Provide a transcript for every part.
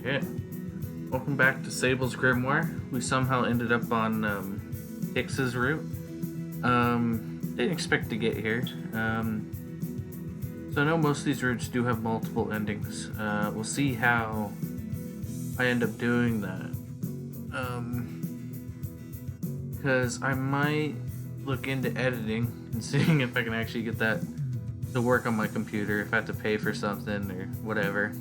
Okay, welcome back to Sable's Grimoire. We somehow ended up on TIX's route. Didn't expect to get here. So I know most of these routes do have multiple endings. We'll see how I end up doing that. Because I might look into editing and seeing if I can actually get that to work on my computer, if I have to pay for something or whatever.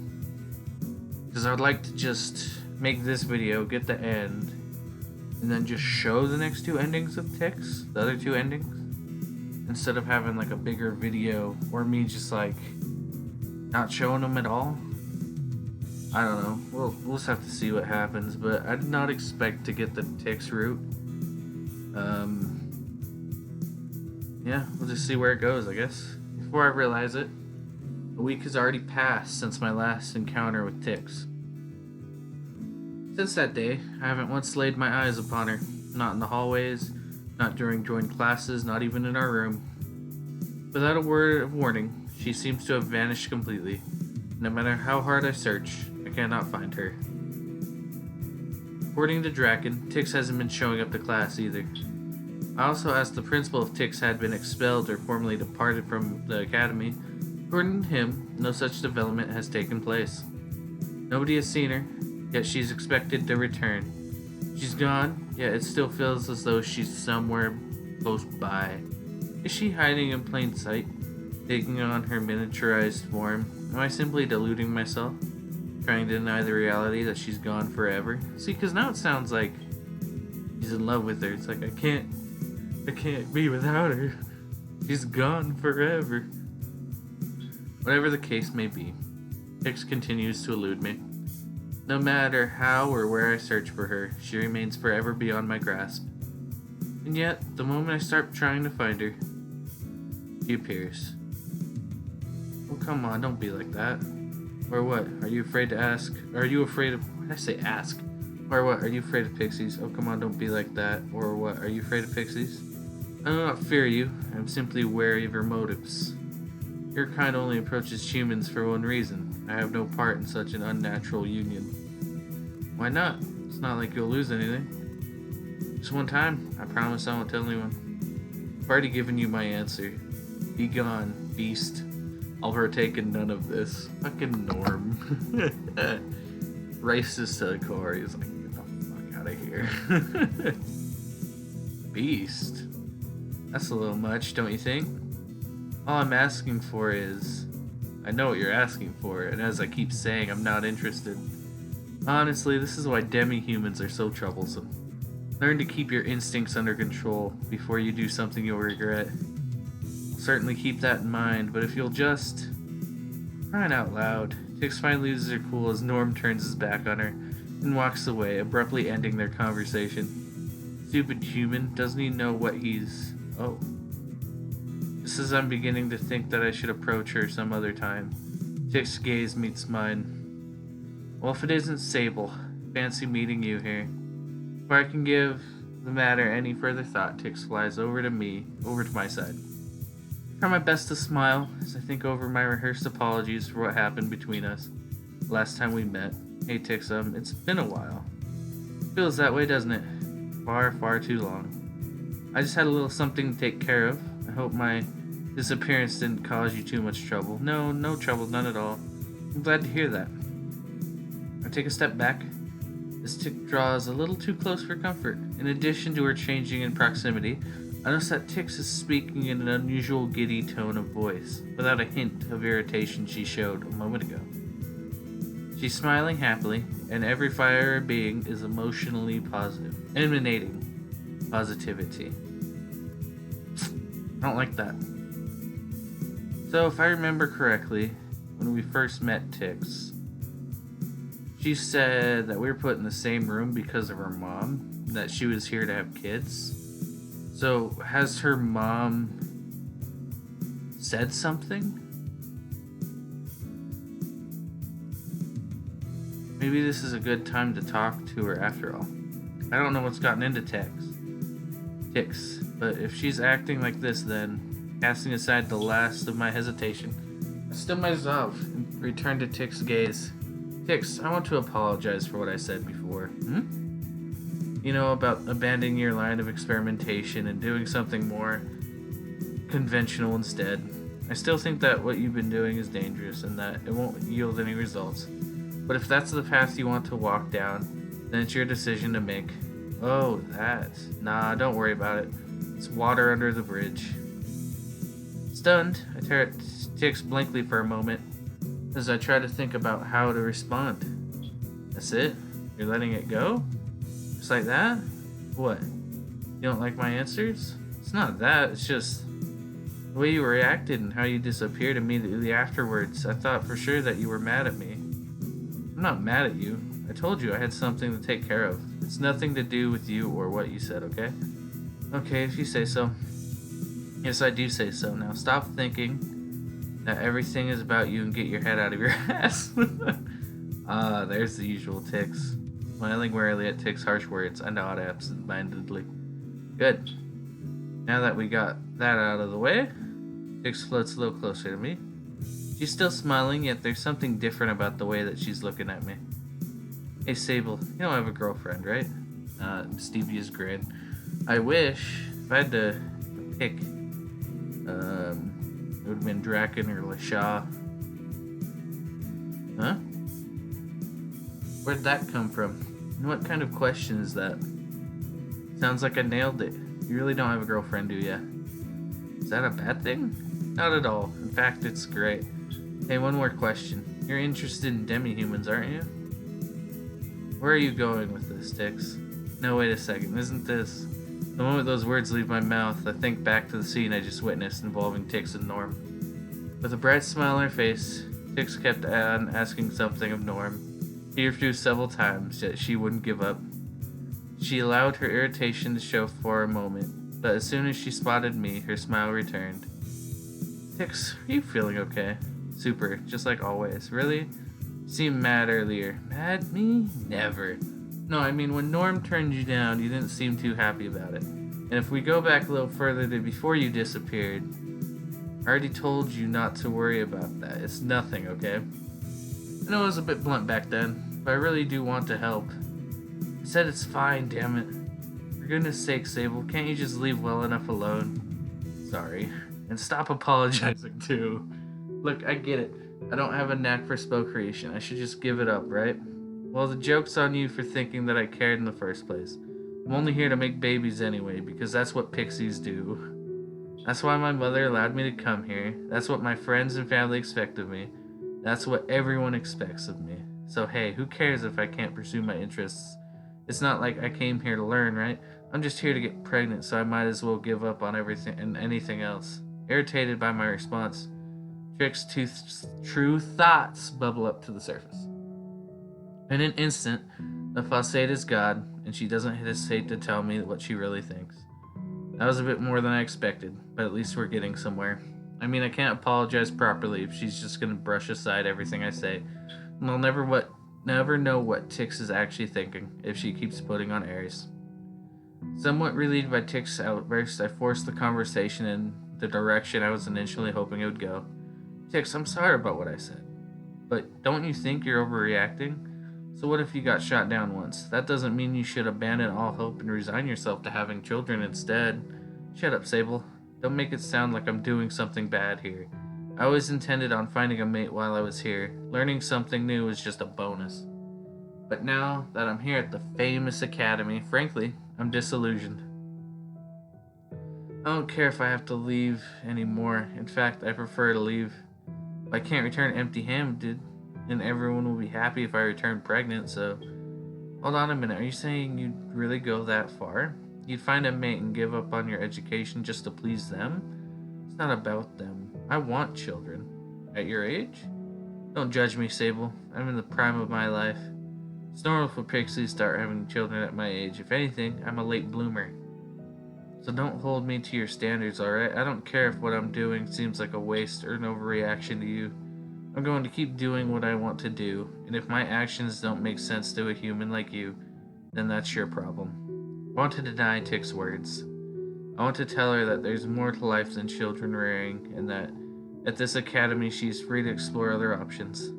Because I would like to just make this video, get the end, and then just show the next two endings of TIX, the other two endings, instead of having like a bigger video or me just like not showing them at all. I don't know. We'll just have to see what happens, but I did not expect to get the TIX route. Yeah, we'll just see where it goes, I guess. Before I realize it, a week has already passed since my last encounter with TIX. Since that day, I haven't once laid my eyes upon her. Not in the hallways, not during joined classes, not even in our room. Without a word of warning, she seems to have vanished completely. No matter how hard I search, I cannot find her. According to Draken, TIX hasn't been showing up to class either. I also asked the principal if TIX had been expelled or formally departed from the academy. According to him, no such development has taken place. Nobody has seen her, yet she's expected to return. She's gone, yet it still feels as though she's somewhere close by. Is she hiding in plain sight, taking on her miniaturized form? Am I simply deluding myself, trying to deny the reality that she's gone forever? See, because now it sounds like he's in love with her. It's like, I can't be without her. She's gone forever. Whatever the case may be, TIX continues to elude me. No matter how or where I search for her, she remains forever beyond my grasp. And yet, the moment I start trying to find her, she appears. Oh, come on, don't be like that. Or what? Are you afraid to ask? Are you afraid of... What did I say ask? Or what? Are you afraid of pixies? Oh, come on, don't be like that. Or what? Are you afraid of pixies? I do not fear you. I'm simply wary of your motives. Your kind only approaches humans for one reason. I have no part in such an unnatural union. Why not? It's not like you'll lose anything. Just one time. I promise I won't tell anyone. I've already given you my answer. Be gone, beast. I'll partake in none of this. Fucking Norm. Racist to the core. He's like, get the fuck out of here. Beast. That's a little much, don't you think? All I'm asking for is... I know what you're asking for, and as I keep saying, I'm not interested. Honestly, this is why demi-humans are so troublesome. Learn to keep your instincts under control before you do something you'll regret. I'll certainly keep that in mind, but if you'll just... Crying out loud, TIX finally loses her cool as Norm turns his back on her and walks away, abruptly ending their conversation. Stupid human, doesn't he know what he's... Oh. Just as I'm beginning to think that I should approach her some other time, TIX's gaze meets mine. Well, if it isn't Sable, fancy meeting you here. Before I can give the matter any further thought, TIX flies over to my side. I try my best to smile as I think over my rehearsed apologies for what happened between us last time we met. Hey TIX, it's been a while. Feels that way, doesn't it? Far, far too long. I just had a little something to take care of. I hope my disappearance didn't cause you too much trouble. No trouble, none at all. I'm glad to hear that. I take a step back. This TIX draws a little too close for comfort. In addition to her changing in proximity, I notice that TIX is speaking in an unusual giddy tone of voice, without a hint of irritation she showed a moment ago. She's smiling happily, and every fiber of her being is emotionally positive, emanating positivity. I don't like that. So, if I remember correctly, when we first met TIX, she said that we were put in the same room because of her mom, that she was here to have kids. So, has her mom said something? Maybe this is a good time to talk to her after all. I don't know what's gotten into TIX, but if she's acting like this, then, casting aside the last of my hesitation, I still myself and return to TIX's gaze. TIX, I want to apologize for what I said before. You know, about abandoning your line of experimentation and doing something more conventional instead. I still think that what you've been doing is dangerous and that it won't yield any results. But if that's the path you want to walk down, then it's your decision to make. Oh, that. Nah, don't worry about it. It's water under the bridge. Stunned, I stare at TIX blankly for a moment as I try to think about how to respond. That's it? You're letting it go? Just like that? What? You don't like my answers? It's not that, it's just the way you reacted and how you disappeared immediately afterwards. I thought for sure that you were mad at me. I'm not mad at you. I told you I had something to take care of. It's nothing to do with you or what you said, okay? Okay, if you say so. Yes, I do say so. Now stop thinking that everything is about you and get your head out of your ass. There's the usual TIX. Smiling warily at TIX's harsh words, I nod absent-mindedly. Good. Now that we got that out of the way, TIX floats a little closer to me. She's still smiling, yet there's something different about the way that she's looking at me. Hey Sable, you don't have a girlfriend, right? Mischievous grin. I wish. If I had to pick, it would have been Draken or Lashaw. Huh? Where'd that come from? And what kind of question is that? Sounds like I nailed it. You really don't have a girlfriend, do ya? Is that a bad thing? Not at all. In fact, it's great. Hey, one more question. You're interested in demi-humans, aren't you? Where are you going with this, TIX? No, wait a second. Isn't this... The moment those words leave my mouth, I think back to the scene I just witnessed involving TIX and Norm. With a bright smile on her face, TIX kept on asking something of Norm. He refused several times, yet she wouldn't give up. She allowed her irritation to show for a moment, but as soon as she spotted me, her smile returned. TIX, are you feeling okay? Super, just like always. Really? You seemed mad earlier. Mad me? Never. No, I mean, when Norm turned you down, you didn't seem too happy about it. And if we go back a little further to before you disappeared, I already told you not to worry about that. It's nothing, okay? I know I was a bit blunt back then, but I really do want to help. I said it's fine, damn it. For goodness sake, Sable, can't you just leave well enough alone? Sorry. And stop apologizing, too. Look, I get it. I don't have a knack for spell creation. I should just give it up, right? Well, the joke's on you for thinking that I cared in the first place. I'm only here to make babies anyway, because that's what pixies do. That's why my mother allowed me to come here. That's what my friends and family expect of me. That's what everyone expects of me. So hey, who cares if I can't pursue my interests? It's not like I came here to learn, right? I'm just here to get pregnant, so I might as well give up on everything and anything else. Irritated by my response, TIX's true thoughts bubble up to the surface. In an instant, the facade is God, and she doesn't hesitate to tell me what she really thinks. That was a bit more than I expected, but at least we're getting somewhere. I mean, I can't apologize properly if she's just gonna brush aside everything I say. And I'll never know what TIX is actually thinking if she keeps putting on airs. Somewhat relieved by TIX's outburst, I forced the conversation in the direction I was initially hoping it would go. TIX, I'm sorry about what I said, but don't you think you're overreacting? So what if you got shot down once? That doesn't mean you should abandon all hope and resign yourself to having children instead. Shut up, Sable. Don't make it sound like I'm doing something bad here. I always intended on finding a mate while I was here. Learning something new was just a bonus. But now that I'm here at the famous academy, frankly, I'm disillusioned. I don't care if I have to leave anymore. In fact, I prefer to leave. I can't return empty-handed, and everyone will be happy if I return pregnant, so... Hold on a minute, are you saying you'd really go that far? You'd find a mate and give up on your education just to please them? It's not about them. I want children. At your age? Don't judge me, Sable. I'm in the prime of my life. It's normal for pixies to start having children at my age. If anything, I'm a late bloomer. So don't hold me to your standards, alright? I don't care if what I'm doing seems like a waste or an overreaction to you. I'm going to keep doing what I want to do, and if my actions don't make sense to a human like you, then that's your problem. I want to deny TIX's words. I want to tell her that there's more to life than children rearing, and that at this academy she's free to explore other options.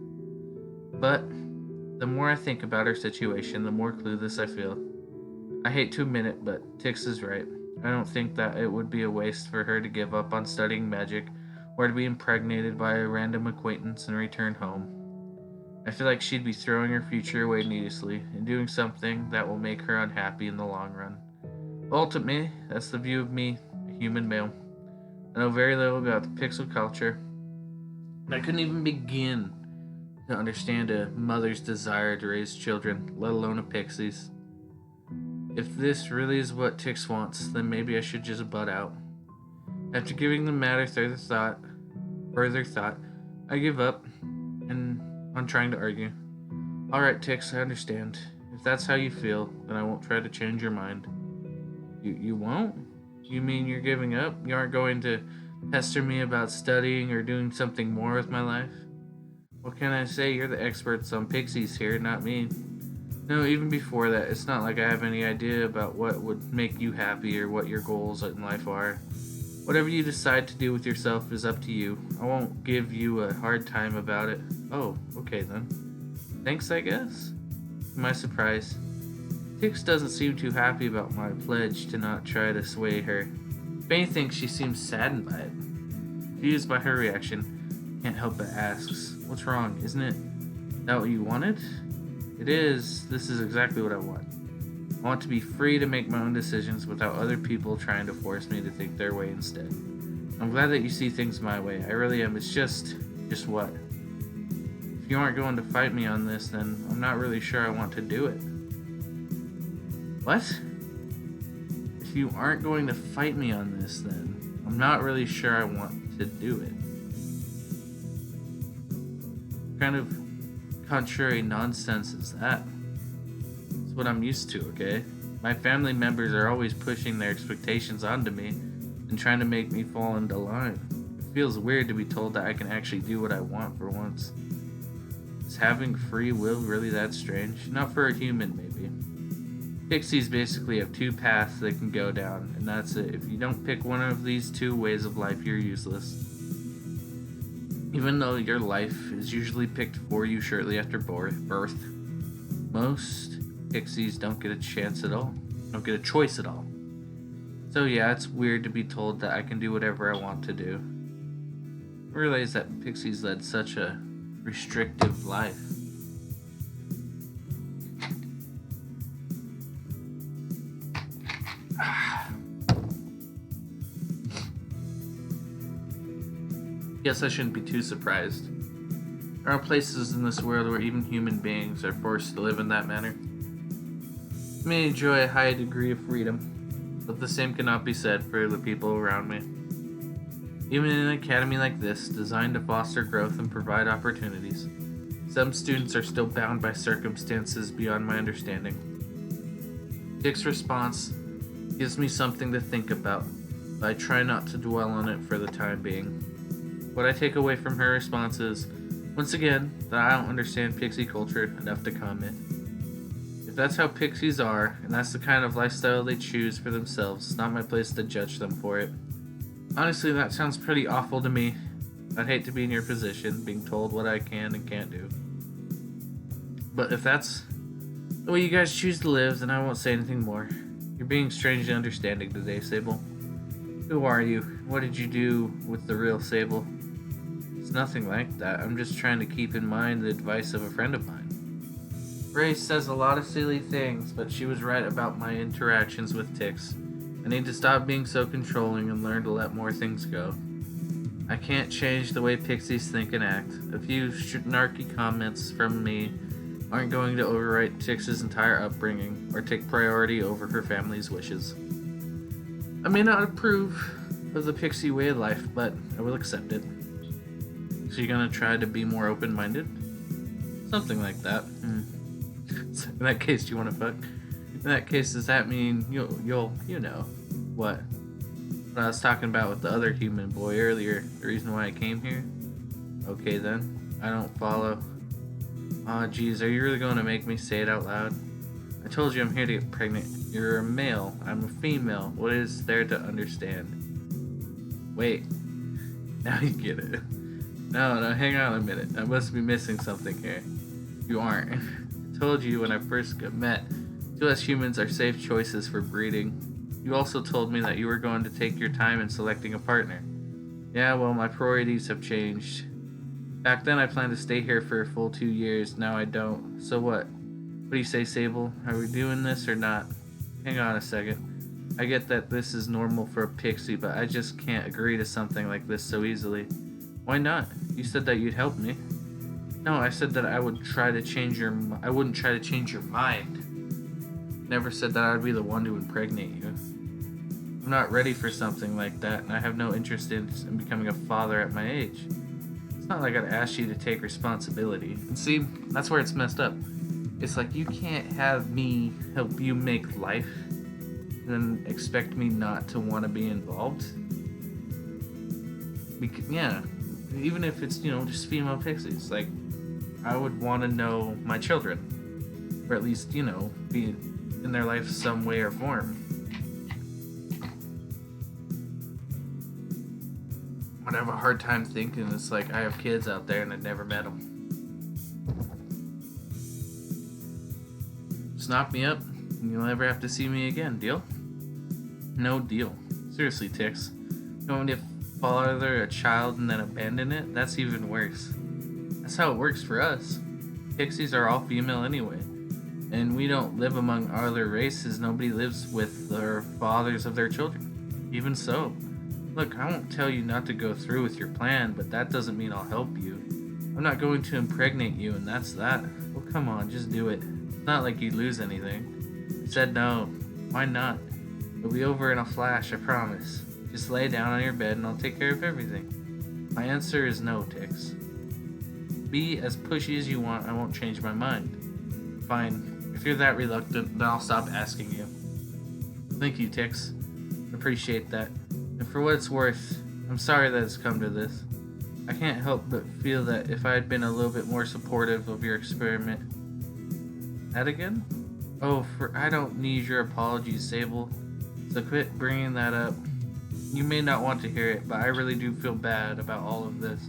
But The more I think about her situation, the more clueless I feel. I hate to admit it, but Tix is right. I don't think that it would be a waste for her to give up on studying magic or to be impregnated by a random acquaintance and return home. I feel like she'd be throwing her future away needlessly and doing something that will make her unhappy in the long run. Ultimately, that's the view of me, a human male. I know very little about the pixel culture. I couldn't even begin to understand a mother's desire to raise children, let alone a pixie's. If this really is what Tix wants, then maybe I should just butt out. After giving the matter further thought, I give up and on trying to argue. Alright, Tix, I understand. If that's how you feel, then I won't try to change your mind. You won't? You mean you're giving up? You aren't going to pester me about studying or doing something more with my life? What can I say? You're the experts on pixies here, not me. No, even before that, it's not like I have any idea about what would make you happy or what your goals in life are. Whatever you decide to do with yourself is up to you. I won't give you a hard time about it. Oh, okay then. Thanks, I guess? To my surprise, Tix doesn't seem too happy about my pledge to not try to sway her. If anything, she seems saddened by it. Confused by her reaction, can't help but asks, "What's wrong? Isn't it that what you wanted?" It is. This is exactly what I want. I want to be free to make my own decisions without other people trying to force me to think their way instead. I'm glad that you see things my way. I really am. It's just what? If you aren't going to fight me on this, then I'm not really sure I want to do it. What? If you aren't going to fight me on this, then I'm not really sure I want to do it. What kind of contrary nonsense is that? It's what I'm used to, okay? My family members are always pushing their expectations onto me and trying to make me fall into line. It feels weird to be told that I can actually do what I want for once. Is having free will really that strange? Not for a human, maybe. Pixies basically have two paths they can go down, and that's it. If you don't pick one of these two ways of life, you're useless. Even though your life is usually picked for you shortly after birth, most pixies don't get a chance at all. Don't get a choice at all. So yeah, it's weird to be told that I can do whatever I want to do. I realize that pixies led such a restrictive life. Guess I shouldn't be too surprised. There are places in this world where even human beings are forced to live in that manner. I may enjoy a high degree of freedom, but the same cannot be said for the people around me. Even in an academy like this, designed to foster growth and provide opportunities, some students are still bound by circumstances beyond my understanding. Dick's response gives me something to think about, but I try not to dwell on it for the time being. What I take away from her response is, once again, that I don't understand pixie culture enough to comment. If that's how pixies are, and that's the kind of lifestyle they choose for themselves, it's not my place to judge them for it. Honestly, that sounds pretty awful to me. I'd hate to be in your position, being told what I can and can't do. But if that's the way you guys choose to live, then I won't say anything more. You're being strangely understanding today, Sable. Who are you? What did you do with the real Sable? It's nothing like that. I'm just trying to keep in mind the advice of a friend of mine. Ray says a lot of silly things, but she was right about my interactions with TIX. I need to stop being so controlling and learn to let more things go. I can't change the way pixies think and act. A few snarky comments from me aren't going to overwrite TIX's entire upbringing or take priority over her family's wishes. I may not approve of the pixie way of life, but I will accept it. So you're gonna try to be more open-minded? Something like that. So in that case, do you want to fuck? In that case, does that mean you'll you know what? What I was talking about with the other human boy earlier, the reason why I came here? Okay then, I don't follow. Aw, geez, are you really going to make me say it out loud? I told you I'm here to get pregnant. You're a male, I'm a female. What is there to understand? Wait, now you get it. No, hang on a minute. I must be missing something here. You aren't. told you when I first met, to us humans are safe choices for breeding. You also told me that you were going to take your time in selecting a partner. Yeah, well, my priorities have changed. Back then I planned to stay here for a full 2 years, now I don't. So what? What do you say, Sable? Are we doing this or not? Hang on a second. I get that this is normal for a pixie, but I just can't agree to something like this so easily. Why not? You said that you'd help me. No, I said that I wouldn't try to change your mind. Never said that I'd be the one to impregnate you. I'm not ready for something like that, and I have no interest in becoming a father at my age. It's not like I'd ask you to take responsibility. And see, that's where it's messed up. It's like you can't have me help you make life and then expect me not to want to be involved. Yeah, even if it's, just female pixies. Like, I would want to know my children. Or at least, be in their life some way or form. I'd have a hard time thinking it's like I have kids out there and I'd never met them. Just knock me up and you'll never have to see me again. Deal? No deal. Seriously, TIX. You want me to father a child and then abandon it? That's even worse. That's how it works for us. Pixies are all female anyway. And we don't live among other races. Nobody lives with the fathers of their children. Even so. Look, I won't tell you not to go through with your plan, but that doesn't mean I'll help you. I'm not going to impregnate you, and that's that. Well, come on, just do it. It's not like you'd lose anything. I said no. Why not? It'll be over in a flash, I promise. Just lay down on your bed and I'll take care of everything. My answer is no, TIX. Be as pushy as you want, I won't change my mind. Fine. If you're that reluctant, then I'll stop asking you. Thank you, TIX. Appreciate that. And for what it's worth, I'm sorry that it's come to this. I can't help but feel that if I had been a little bit more supportive of your experiment... That again? Oh, I don't need your apologies, Sable. So quit bringing that up. You may not want to hear it, but I really do feel bad about all of this.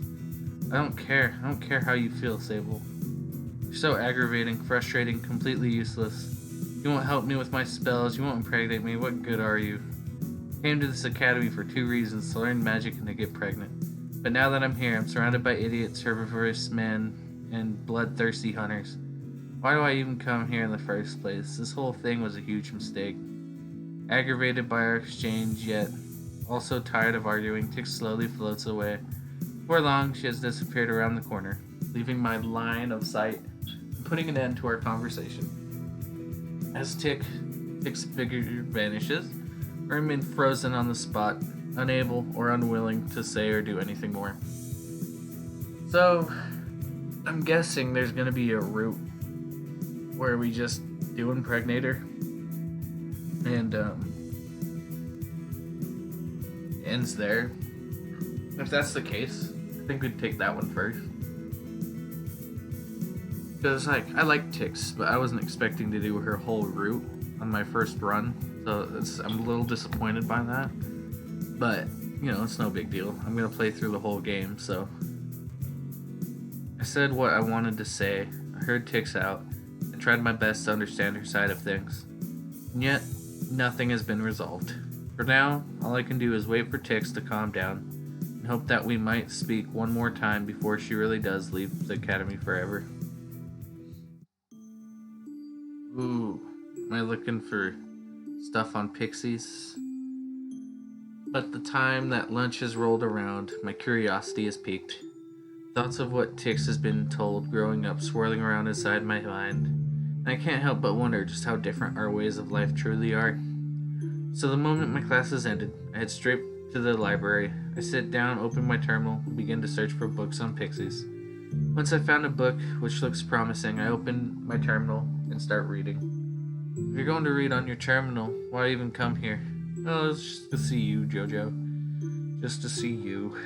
I don't care. I don't care how you feel, Sable. You're so aggravating, frustrating, completely useless. You won't help me with my spells, you won't impregnate me, what good are you? I came to this academy for 2 reasons, to learn magic and to get pregnant. But now that I'm here, I'm surrounded by idiots, herbivorous men, and bloodthirsty hunters. Why do I even come here in the first place? This whole thing was a huge mistake. Aggravated by our exchange, yet also tired of arguing, TIX slowly floats away. Before long, she has disappeared around the corner, leaving my line of sight and putting an end to our conversation. As TIX's figure vanishes, I remain frozen on the spot, unable or unwilling to say or do anything more. So, I'm guessing there's gonna be a route where we just do impregnate her, and ends there. If that's the case, I think we'd take that one first. Because, I like TIX, but I wasn't expecting to do her whole route on my first run, so I'm a little disappointed by that. But, it's no big deal. I'm gonna play through the whole game, so. I said what I wanted to say, I heard TIX out, and tried my best to understand her side of things. And yet, nothing has been resolved. For now, all I can do is wait for TIX to calm down, and hope that we might speak one more time before she really does leave the academy forever. Ooh, am I looking for stuff on pixies? But the time that lunch has rolled around, my curiosity is piqued. Thoughts of what TIX has been told growing up swirling around inside my mind, and I can't help but wonder just how different our ways of life truly are. So the moment my classes ended, I head straight to the library. I sit down, open my terminal, and begin to search for books on pixies. Once I found a book which looks promising, I open my terminal and start reading. If you're going to read on your terminal, why even come here? Oh, it's just to see you, Jojo. Just to see you.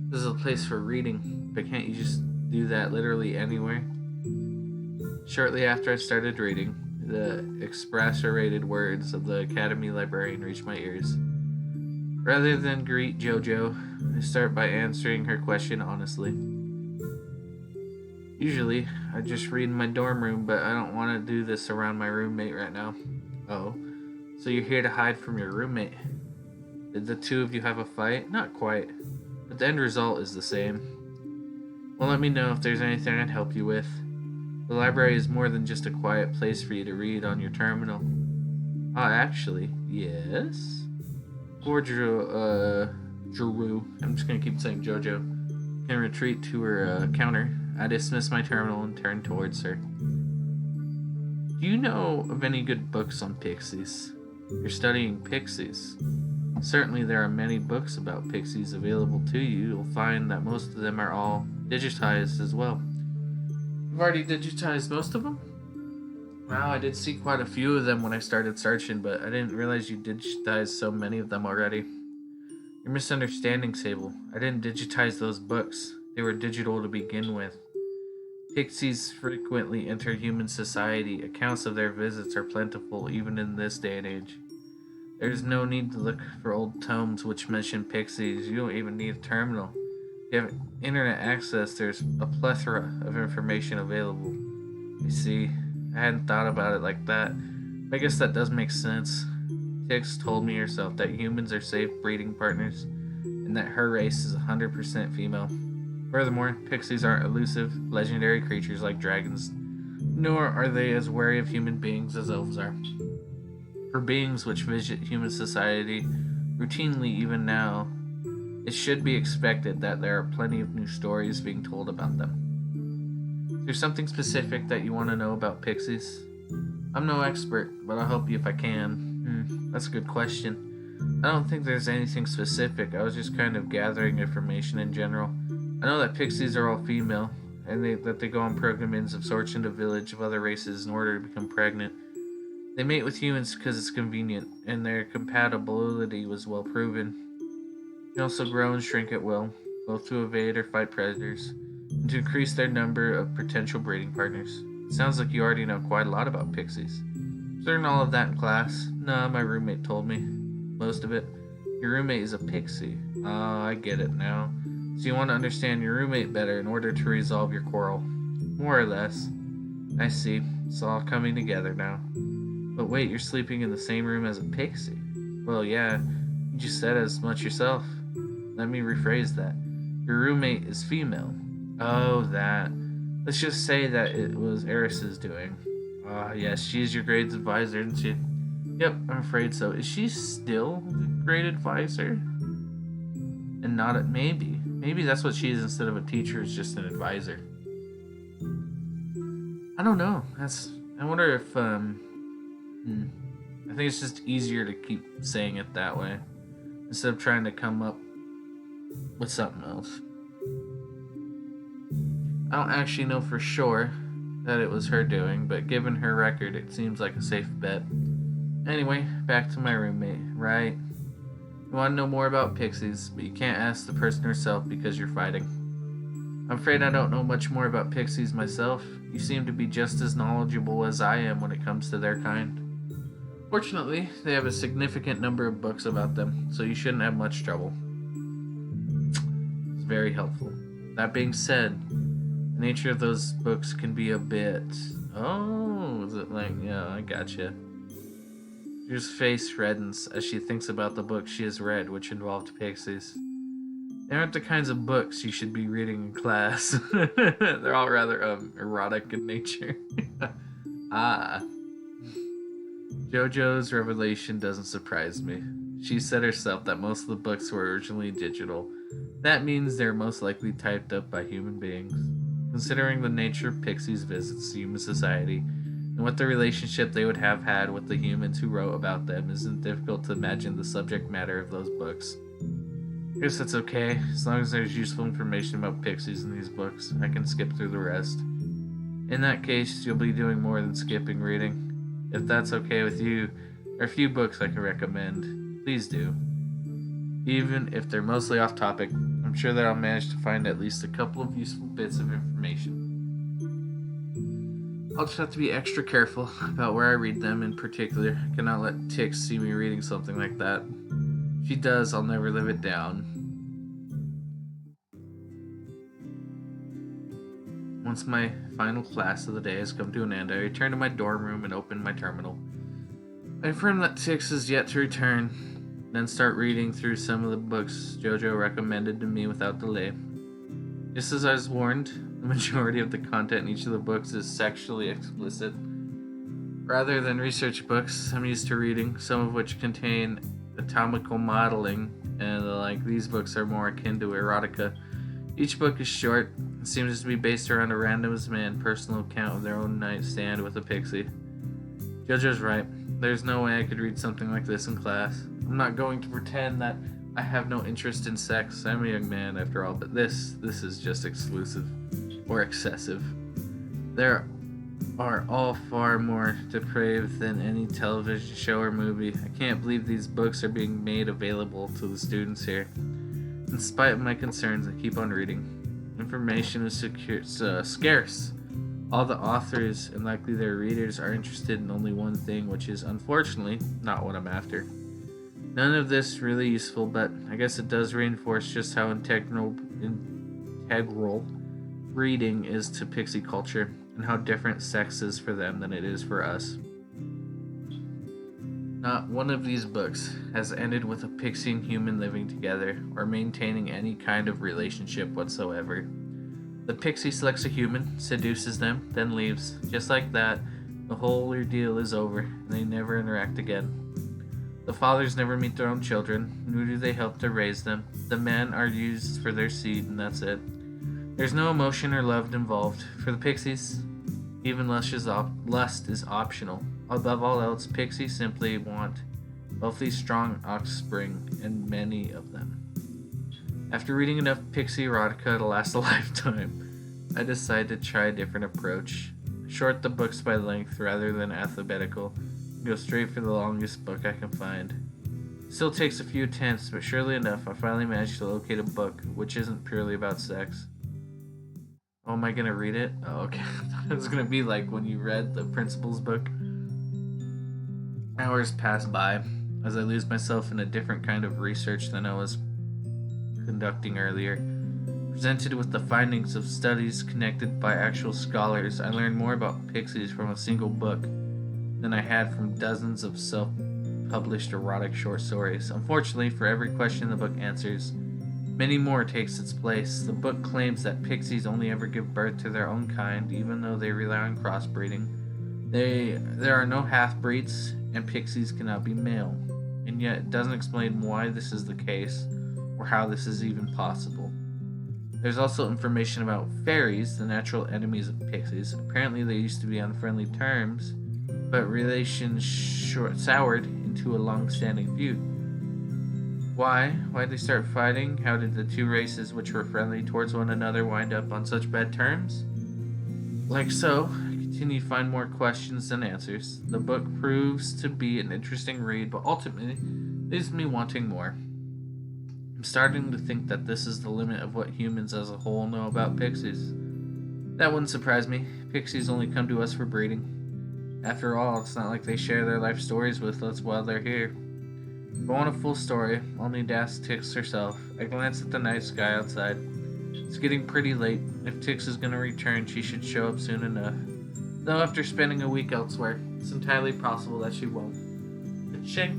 This is a place for reading, but can't you just do that literally anywhere? Shortly after I started reading, the exasperated words of the academy librarian reached my ears. Rather than greet Jojo, I start by answering her question honestly. You Usually, I just read in my dorm room, but I don't want to do this around my roommate right now. Oh, so you're here to hide from your roommate? Did the two of you have a fight? Not quite, but the end result is the same. Well, let me know if there's anything I'd help you with. The library is more than just a quiet place for you to read on your terminal. Ah, actually, yes? Poor Drew, I'm just gonna keep saying Jojo, can retreat to her counter. I dismiss my terminal and turn towards her. Do you know of any good books on pixies? You're studying pixies. Certainly there are many books about pixies available to you. You'll find that most of them are all digitized as well. You've already digitized most of them? Wow, I did see quite a few of them when I started searching, but I didn't realize you digitized so many of them already. You're misunderstanding, Sable. I didn't digitize those books. They were digital to begin with. Pixies frequently enter human society. Accounts of their visits are plentiful even in this day and age. There is no need to look for old tomes which mention pixies. You don't even need a terminal. If you have internet access, there's a plethora of information available. I see. I hadn't thought about it like that. I guess that does make sense. TIX told me herself that humans are safe breeding partners, and that her race is 100% female. Furthermore, pixies aren't elusive, legendary creatures like dragons, nor are they as wary of human beings as elves are. For beings which visit human society routinely even now, it should be expected that there are plenty of new stories being told about them. Is there something specific that you want to know about pixies? I'm no expert, but I'll help you if I can. That's a good question. I don't think there's anything specific. I was just kind of gathering information in general. I know that pixies are all female, and that they go on pilgrimages of sorts into village of other races in order to become pregnant. They mate with humans because it's convenient, and their compatibility was well proven. They also grow and shrink at will, both to evade or fight predators, and to increase their number of potential breeding partners. It sounds like you already know quite a lot about pixies. Learned all of that in class? Nah, my roommate told me. Most of it. Your roommate is a pixie. Oh, I get it now. So you want to understand your roommate better in order to resolve your quarrel. More or less. I see. It's all coming together now. But wait, you're sleeping in the same room as a pixie? Well, yeah. You just said as much yourself. Let me rephrase that. Your roommate is female. Oh, that. Let's just say that it was Eris's doing. Yes, she's your grades advisor, isn't she? Yep, I'm afraid so. Is she still the grade advisor? And not at maybe. Maybe that's what she is instead of a teacher, is just an advisor. I don't know. I wonder if I think it's just easier to keep saying it that way instead of trying to come up with something else. I don't actually know for sure that it was her doing, but given her record, it seems like a safe bet. Anyway, back to my roommate, right? You want to know more about pixies, but you can't ask the person herself because you're fighting. I'm afraid I don't know much more about pixies myself. You seem to be just as knowledgeable as I am when it comes to their kind. Fortunately, they have a significant number of books about them, so you shouldn't have much trouble. It's very helpful. That being said, the nature of those books can be a bit... Oh, is it like... Yeah, I gotcha. Her face reddens as she thinks about the books she has read, which involved pixies. They aren't the kinds of books you should be reading in class. They're all rather erotic in nature. Ah. JoJo's revelation doesn't surprise me. She said herself that most of the books were originally digital. That means they're most likely typed up by human beings. Considering the nature of Pixie's visits to human society, and what the relationship they would have had with the humans who wrote about them, isn't difficult to imagine the subject matter of those books. I guess that's okay, as long as there's useful information about pixies in these books. I can skip through the rest. In that case, you'll be doing more than skipping reading. If that's okay with you, there are a few books I can recommend. Please do. Even if they're mostly off topic, I'm sure that I'll manage to find at least a couple of useful bits of information. I'll just have to be extra careful about where I read them in particular. I cannot let TIX see me reading something like that. If she does, I'll never live it down. Once my final class of the day has come to an end, I return to my dorm room and open my terminal. I affirm that TIX is yet to return, then start reading through some of the books JoJo recommended to me without delay. Just as I was warned, the majority of the content in each of the books is sexually explicit. Rather than research books I'm used to reading, some of which contain anatomical modeling, and the like, these books are more akin to erotica. Each book is short and seems to be based around a random man's personal account of their own nightstand with a pixie. JoJo's right. There's no way I could read something like this in class. I'm not going to pretend that I have no interest in sex. I'm a young man after all, but this is just exclusive or excessive. There are all far more depraved than any television show or movie. I can't believe these books are being made available to the students here. In spite of my concerns, I keep on reading. Information is scarce. All the authors and likely their readers are interested in only one thing, which is unfortunately not what I'm after. None of this really useful, but I guess it does reinforce just how integral reading is to pixie culture, and how different sex is for them than it is for us. Not one of these books has ended with a pixie and human living together, or maintaining any kind of relationship whatsoever. The pixie selects a human, seduces them, then leaves. Just like that, the whole ordeal is over, and they never interact again. The fathers never meet their own children, nor do they help to raise them. The men are used for their seed, and that's it. There's no emotion or love involved. For the pixies, even lust is optional. Above all else, pixies simply want healthy, strong offspring, and many of them. After reading enough pixie erotica to last a lifetime, I decided to try a different approach. Short the books by length rather than alphabetical, and go straight for the longest book I can find. Still takes a few attempts, but surely enough, I finally managed to locate a book which isn't purely about sex. Oh, am I gonna read it? Oh, okay. It was gonna be like when you read the principal's book. Hours pass by as I lose myself in a different kind of research than I was conducting earlier. Presented with the findings of studies connected by actual scholars, I learned more about pixies from a single book than I had from dozens of self-published erotic short stories. Unfortunately, for every question the book answers, many more takes its place. The book claims that pixies only ever give birth to their own kind, even though they rely on crossbreeding. There are no half-breeds, and pixies cannot be male. And yet, it doesn't explain why this is the case, or how this is even possible. There's also information about fairies, the natural enemies of pixies. Apparently they used to be on friendly terms, but relations soured into a long-standing feud. Why? Why'd they start fighting? How did the two races which were friendly towards one another wind up on such bad terms? Like so, I continue to find more questions than answers. The book proves to be an interesting read, but ultimately leaves me wanting more. I'm starting to think that this is the limit of what humans as a whole know about pixies. That wouldn't surprise me. Pixies only come to us for breeding. After all, it's not like they share their life stories with us while they're here. If I want a full story, I'll need to ask TIX herself. I glance at the night sky outside. It's getting pretty late. If TIX is going to return, she should show up soon enough. Though after spending a week elsewhere, it's entirely possible that she won't. Chink.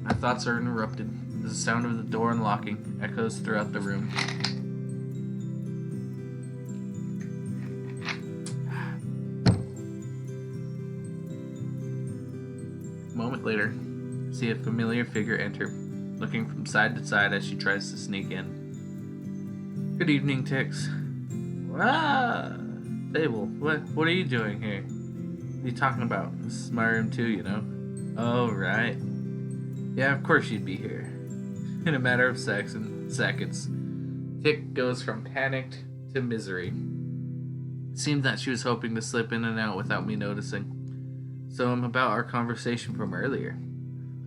My thoughts are interrupted as the sound of the door unlocking echoes throughout the room. A moment later, I see a familiar figure enter, looking from side to side as she tries to sneak in. Good evening, TIX. Ah, Sable, what are you doing here? What are you talking about? This is my room too, you know. Oh, right. Yeah, of course you'd be here. In a matter of seconds, TIX goes from panicked to misery. It seemed that she was hoping to slip in and out without me noticing. So I'm about our conversation from earlier.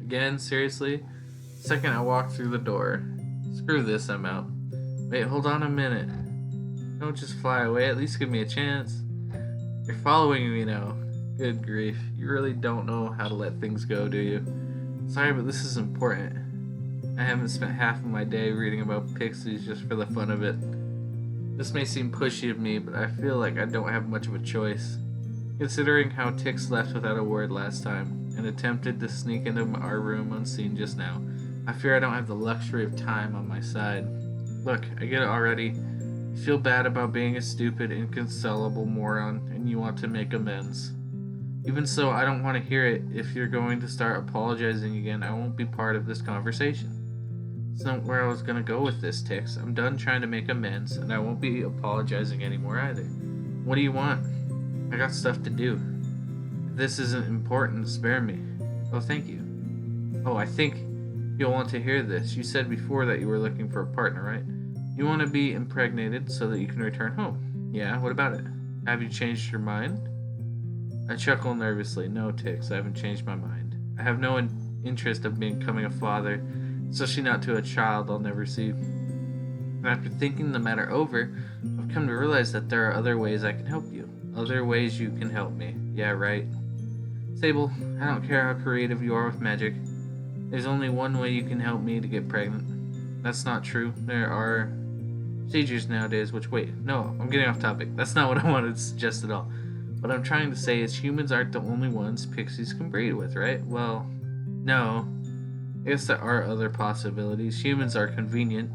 Again, seriously? The second I walk through the door. Screw this, I'm out. Wait, hold on a minute. Don't just fly away, at least give me a chance. You're following me now. Good grief, you really don't know how to let things go, do you? Sorry, but this is important. I haven't spent half of my day reading about pixies just for the fun of it. This may seem pushy of me, but I feel like I don't have much of a choice. Considering how TIX left without a word last time, and attempted to sneak into our room unseen just now, I fear I don't have the luxury of time on my side. Look, I get it already. You feel bad about being a stupid, inconsolable moron, and you want to make amends. Even so, I don't want to hear it. If you're going to start apologizing again, I won't be part of this conversation. It's not where I was going to go with this, Tix. I'm done trying to make amends, and I won't be apologizing anymore either. What do you want? I got stuff to do. If this isn't important, spare me. Oh, thank you. Oh, I think you'll want to hear this. You said before that you were looking for a partner, right? You want to be impregnated so that you can return home. Yeah, what about it? Have you changed your mind? I chuckle nervously. No, Tix, I haven't changed my mind. I have no interest of becoming a father, especially not to a child I'll never see. And after thinking the matter over, I've come to realize that there are other ways I can help you. Other ways you can help me. Yeah, right. Sable, I don't care how creative you are with magic. There's only one way you can help me to get pregnant. That's not true. There are procedures nowadays which... Wait, no, I'm getting off topic. That's not what I wanted to suggest at all. What I'm trying to say is humans aren't the only ones pixies can breed with, right? Well, no. I guess there are other possibilities. Humans are convenient,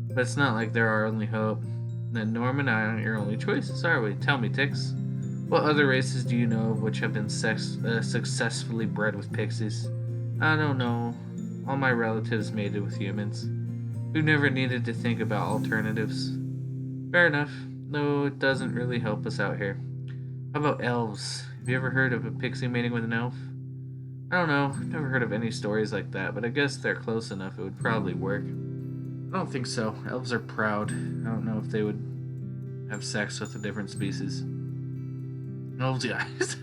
but it's not like they're our only hope. Then Norm and I aren't your only choices, are we? Tell me, Tix. What other races do you know of which have been successfully bred with pixies? I don't know. All my relatives mated with humans. We've never needed to think about alternatives. Fair enough, though it doesn't really help us out here. How about elves? Have you ever heard of a pixie mating with an elf? I don't know. I've never heard of any stories like that, but I guess they're close enough it would probably work. I don't think so. Elves are proud. I don't know if they would have sex with a different species. Elves, guys.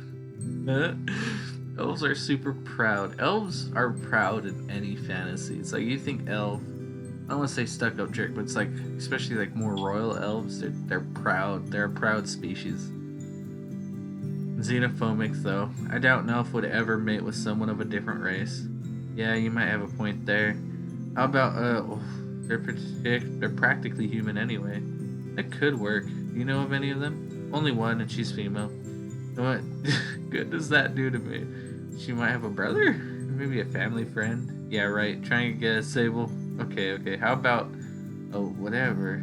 Elves are super proud. Elves are proud in any fantasy. It's like you think elf, I don't want to say stuck-up jerk, but it's like, especially like more royal elves, they're proud. They're a proud species. Xenophobic, though. I doubt an elf would ever mate with someone of a different race. Yeah, you might have a point there. How about, they're practically human anyway. That could work. Do you know of any of them? Only one, and she's female. What good does that do to me? She might have a brother? Maybe a family friend? Yeah, right. Trying to get a Sable. Okay. How about... Oh, whatever.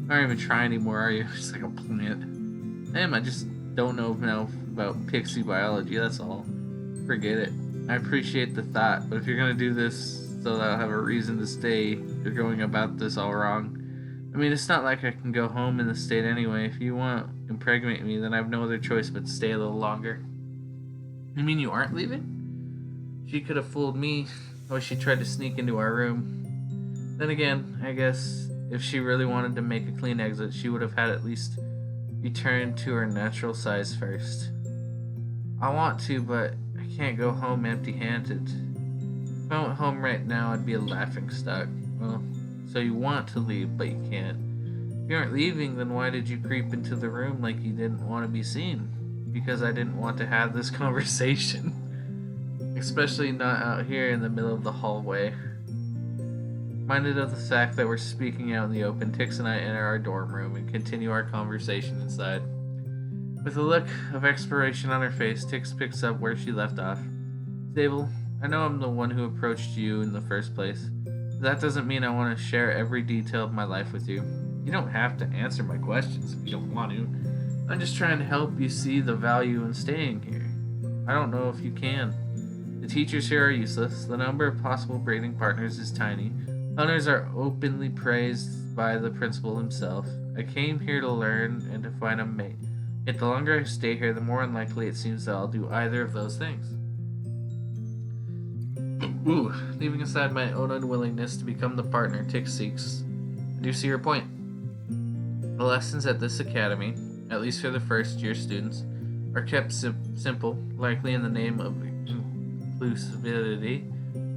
I don't even try anymore, are you? Just like a plant. Damn, I just don't know enough about pixie biology, that's all. Forget it. I appreciate the thought, but if you're gonna do this so that I'll have a reason to stay, you're going about this all wrong. I mean, it's not like I can go home in the state anyway. If you want to impregnate me, then I have no other choice but to stay a little longer. You mean you aren't leaving? She could have fooled me. Oh, she tried to sneak into our room. Then again, I guess if she really wanted to make a clean exit, she would have had at least return to her natural size first. I want to, but I can't go home empty-handed. If I went home right now, I'd be a laughingstock. Well, so you want to leave, but you can't. If you aren't leaving, then why did you creep into the room like you didn't want to be seen? Because I didn't want to have this conversation. Especially not out here in the middle of the hallway. Minded of the fact that we're speaking out in the open, Tix and I enter our dorm room and continue our conversation inside. With a look of exploration on her face, Tix picks up where she left off. Sable, I know I'm the one who approached you in the first place. That doesn't mean I want to share every detail of my life with you. You don't have to answer my questions if you don't want to. I'm just trying to help you see the value in staying here. I don't know if you can. The teachers here are useless. The number of possible breeding partners is tiny. Hunters are openly praised by the principal himself. I came here to learn and to find a mate. Yet the longer I stay here, the more unlikely it seems that I'll do either of those things. Ooh, leaving aside my own unwillingness to become the partner TIX seeks. I do see your point. The lessons at this academy, at least for the first year students, are kept simple, likely in the name of inclusivity.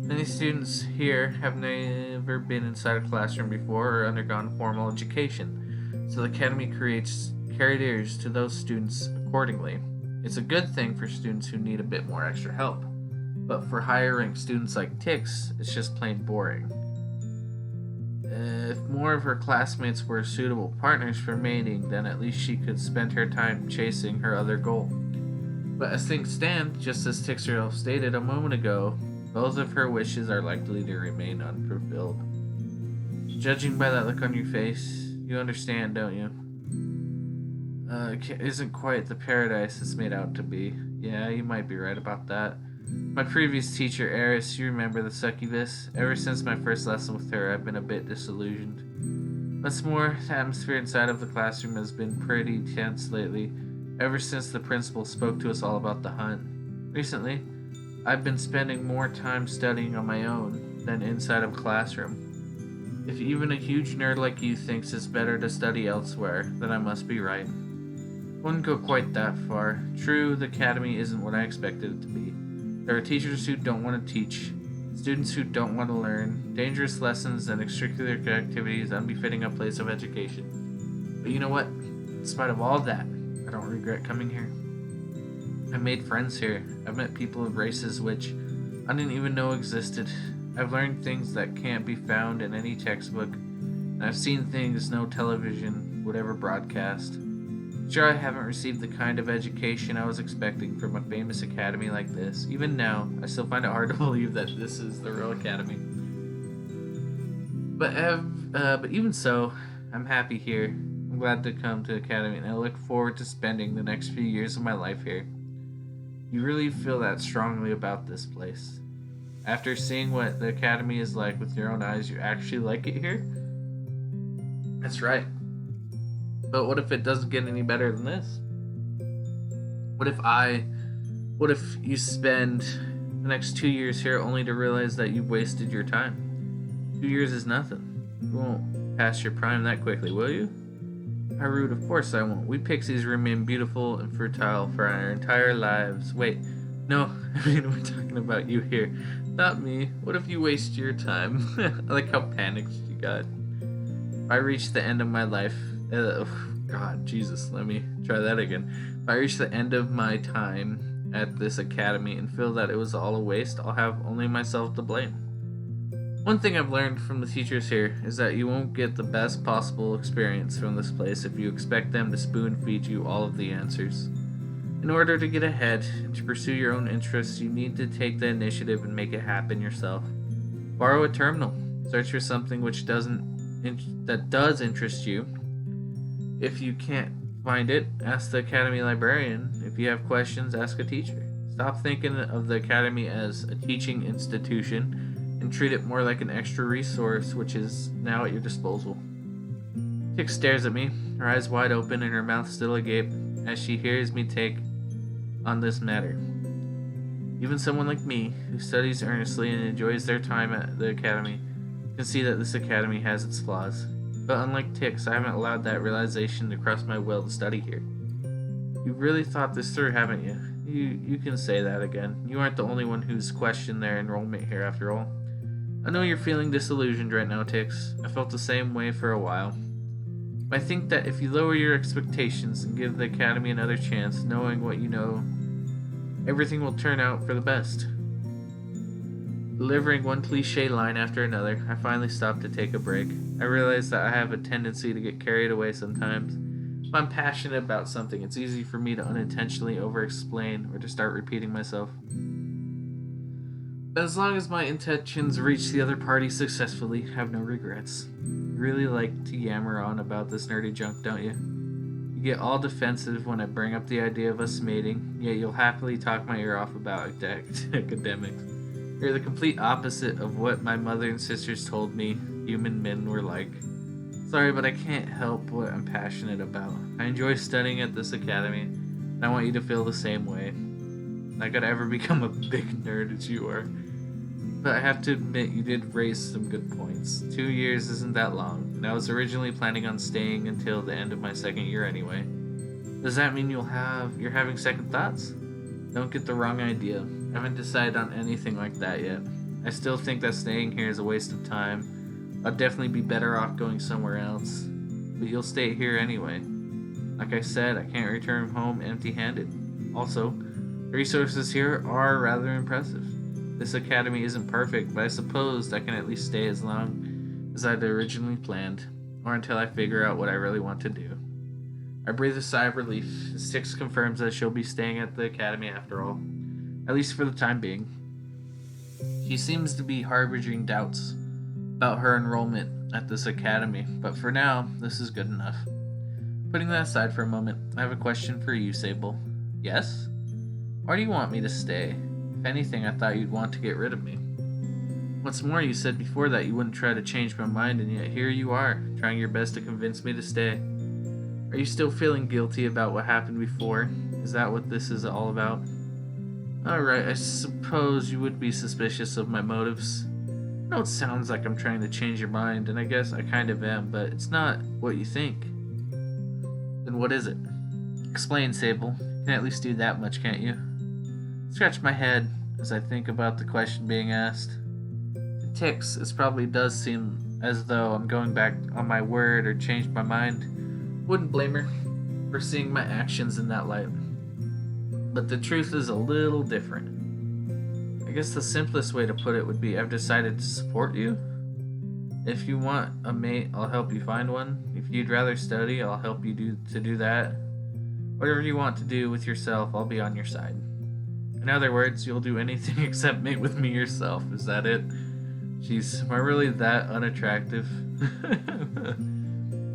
Many students here have never been inside a classroom before or undergone formal education, so the academy creates carriers to those students accordingly. It's a good thing for students who need a bit more extra help. But for higher ranked students like TIX, it's just plain boring. If more of her classmates were suitable partners for mating, then at least she could spend her time chasing her other goal. But as things stand, just as TIX herself stated a moment ago, both of her wishes are likely to remain unfulfilled. Judging by that look on your face, you understand, don't you? It isn't quite the paradise it's made out to be. Yeah, you might be right about that. My previous teacher, Eris, you remember the succubus? Ever since my first lesson with her, I've been a bit disillusioned. What's more, the atmosphere inside of the classroom has been pretty tense lately, ever since the principal spoke to us all about the hunt. Recently, I've been spending more time studying on my own than inside of a classroom. If even a huge nerd like you thinks it's better to study elsewhere, then I must be right. Wouldn't go quite that far. True, the academy isn't what I expected it to be. There are teachers who don't want to teach, students who don't want to learn, dangerous lessons and extracurricular activities unbefitting a place of education. But you know what? In spite of all that, I don't regret coming here. I've made friends here. I've met people of races which I didn't even know existed. I've learned things that can't be found in any textbook, and I've seen things no television would ever broadcast. Sure, I haven't received the kind of education I was expecting from a famous academy like this. Even now, I still find it hard to believe that this is the real academy. But even so, I'm happy here. I'm glad to come to academy, and I look forward to spending the next few years of my life here. You really feel that strongly about this place. After seeing what the academy is like with your own eyes, you actually like it here? That's right. But what if it doesn't get any better than this? What if you spend the next 2 years here only to realize that you've wasted your time? 2 years is nothing. You won't pass your prime that quickly, will you? How rude, of course I won't. We pixies remain beautiful and fertile for our entire lives. Wait, no, I mean, we're talking about you here. Not me. What if you waste your time? I like how panicked you got. If I reach the end of my life, God, Jesus, let me try that again. If I reach the end of my time at this academy and feel that it was all a waste, I'll have only myself to blame. One thing I've learned from the teachers here is that you won't get the best possible experience from this place if you expect them to spoon feed you all of the answers. In order to get ahead and to pursue your own interests, you need to take the initiative and make it happen yourself. Borrow a terminal. Search for something that does interest you. If you can't find it, ask the academy librarian. If you have questions, ask a teacher. Stop thinking of the academy as a teaching institution and treat it more like an extra resource which is now at your disposal. TIX stares at me, her eyes wide open and her mouth still agape as she hears me take on this matter. Even someone like me, who studies earnestly and enjoys their time at the academy, can see that this academy has its flaws. But unlike TIX, I haven't allowed that realization to cross my will to study here. You've really thought this through, haven't you? You can say that again. You aren't the only one who's questioned their enrollment here after all. I know you're feeling disillusioned right now, TIX. I felt the same way for a while. I think that if you lower your expectations and give the academy another chance, knowing what you know, everything will turn out for the best. Delivering one cliche line after another, I finally stopped to take a break. I realized that I have a tendency to get carried away sometimes. If I'm passionate about something, it's easy for me to unintentionally over-explain or to start repeating myself. But as long as my intentions reach the other party successfully, I have no regrets. You really like to yammer on about this nerdy junk, don't you? You get all defensive when I bring up the idea of us mating, yet you'll happily talk my ear off about academics. You're the complete opposite of what my mother and sisters told me human men were like. Sorry, but I can't help what I'm passionate about. I enjoy studying at this academy, and I want you to feel the same way. Not gonna ever become a big nerd as you are. But I have to admit, you did raise some good points. 2 years isn't that long, and I was originally planning on staying until the end of my second year anyway. Does that mean you're having second thoughts? Don't get the wrong idea. I haven't decided on anything like that yet. I still think that staying here is a waste of time. I'll definitely be better off going somewhere else. But you'll stay here anyway. Like I said, I can't return home empty-handed. Also, the resources here are rather impressive. This academy isn't perfect, but I suppose I can at least stay as long as I'd originally planned, or until I figure out what I really want to do. I breathe a sigh of relief as TIX confirms that she'll be staying at the academy after all, at least for the time being. She seems to be harboring doubts about her enrollment at this academy, but for now, this is good enough. Putting that aside for a moment, I have a question for you, Sable. Yes? Why do you want me to stay? If anything, I thought you'd want to get rid of me. What's more, you said before that you wouldn't try to change my mind, and yet here you are, trying your best to convince me to stay. Are you still feeling guilty about what happened before? Is that what this is all about? Alright, I suppose you would be suspicious of my motives. I know it sounds like I'm trying to change your mind, and I guess I kind of am, but it's not what you think. Then what is it? Explain, Sable. You can at least do that much, can't you? Scratch my head as I think about the question being asked. To TIX, it probably does seem as though I'm going back on my word or changed my mind. Wouldn't blame her for seeing my actions in that light. But the truth is a little different. I guess the simplest way to put it would be I've decided to support you. If you want a mate, I'll help you find one. If you'd rather study, I'll help you do that. Whatever you want to do with yourself, I'll be on your side. In other words, you'll do anything except mate with me yourself. Is that it? Jeez, am I really that unattractive? I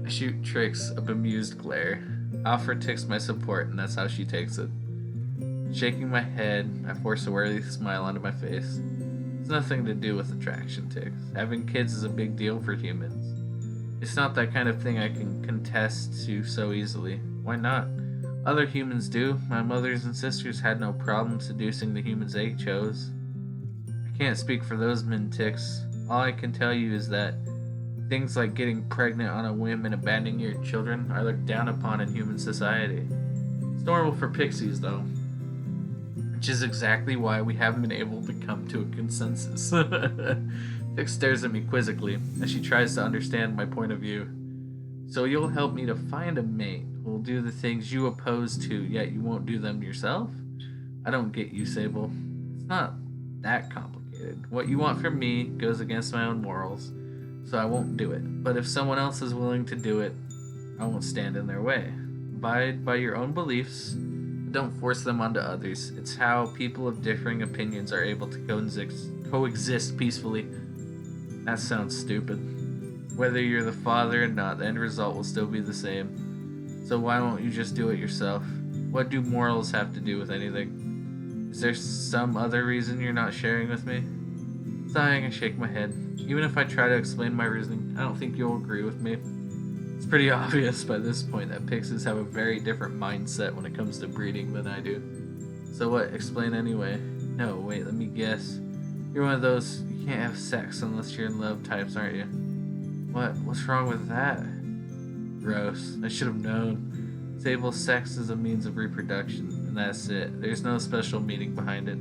shoot TIX a bemused glare. I offer TIX my support, and that's how she takes it. Shaking my head, I force a worthy smile onto my face. It's nothing to do with attraction, TIX. Having kids is a big deal for humans. It's not that kind of thing I can contest to so easily. Why not? Other humans do. My mothers and sisters had no problem seducing the humans they chose. I can't speak for those men, TIX. All I can tell you is that things like getting pregnant on a whim and abandoning your children are looked down upon in human society. It's normal for pixies, though. Which is exactly why we haven't been able to come to a consensus. TIX stares at me quizzically as she tries to understand my point of view. So you'll help me to find a mate who will do the things you oppose to, yet you won't do them yourself? I don't get you, Sable. It's not that complicated. What you want from me goes against my own morals, so I won't do it. But if someone else is willing to do it, I won't stand in their way. Abide by your own beliefs. Don't force them onto others. It's how people of differing opinions are able to coexist peacefully. That sounds stupid. Whether you're the father or not, the end result will still be the same. So why won't you just do it yourself? What do morals have to do with anything? Is there some other reason you're not sharing with me? Sighing, I shake my head. Even if I try to explain my reasoning, I don't think you'll agree with me. It's pretty obvious by this point that pixies have a very different mindset when it comes to breeding than I do. So what? Explain anyway. No, wait, let me guess. You're one of those you can't have sex unless you're in love types, aren't you? What? What's wrong with that? Gross. I should have known. Sable, sex is a means of reproduction, and that's it. There's no special meaning behind it.